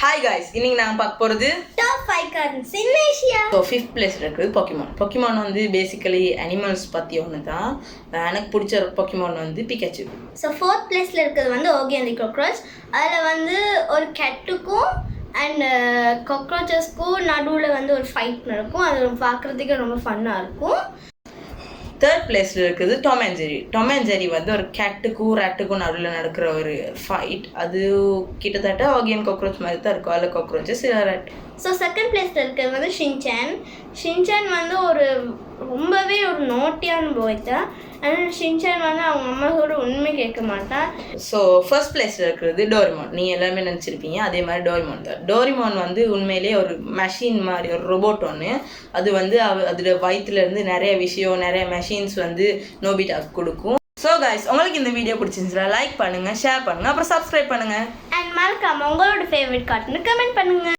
Hi guys, இன்னைக்கு நாங்கள் பார்க்க போகிறது டாப் 5 கார்ட்டூன்ஸ் இன் ஏஷியா. ஸோ 5th பிளேஸில் இருக்குது பொக்கிமான் வந்து பேசிக்கலி அனிமல்ஸ் பற்றி ஒன்று தான். எனக்கு பிடிச்ச பொக்கிமான் வந்து பிகாச்சு. ஸோ 4th பிளேஸில் இருக்கிறது வந்து ஓகி அண்ட் தி காக்ரோச். அதில் வந்து ஒரு கேட்டுக்கும் அண்ட் காக்ரோச்சஸ்க்கும் நடுவில் வந்து ஒரு ஃபைட் நடக்கும். அது பார்க்குறதுக்கு ரொம்ப ஃபன்னாக இருக்கும். 3rd பிளேஸில் இருக்குது டாம் அண்ட் ஜெரி வந்து ஒரு கேட்டுக்கும் ரேட்டுக்கும் நடுவில் நடக்கிற ஒரு ஃபைட். அது கிட்டத்தட்ட ஓகி அண்ட் காக்ரோச் மாதிரி தான் இருக்கும். அதில் காக்ரோச்சஸ் இல்லை ரேட். ஸோ 2nd பிளேஸில் இருக்கிறது வந்து ஷின்சான் வந்து ஒரு ரொம்பவே ஒரு நோட்டியான பாய் தான். ஆனால் ஷின்சான் வந்து அவங்க அம்மாவோட உண்மை கேட்க மாட்டான். ஸோ 1st பிளேஸில் இருக்கிறது டோரிமான். நீங்கள் எல்லாமே நினச்சிருப்பீங்க, அதே மாதிரி டோரிமான் தான். டோரிமான் வந்து உண்மையிலே ஒரு மெஷின் மாதிரி, ஒரு ரோபோட் ஒன்று. அது வந்து அதோட வயிற்றுலேருந்து நிறைய விஷயம், நிறைய மெஷின்ஸ் வந்து நோபிட்டாக்கு கொடுக்கும். ஸோ கைஸ், உங்களுக்கு இந்த வீடியோ பிடிச்சிருந்துச்சுன்னா லைக் பண்ணுங்கள், ஷேர் பண்ணுங்கள், அப்புறம் சப்ஸ்கிரைப் பண்ணுங்கள். அண்ட் மறக்காமல் உங்களோட ஃபேவரட் கார்ட்டூன் கமெண்ட் பண்ணுங்கள்.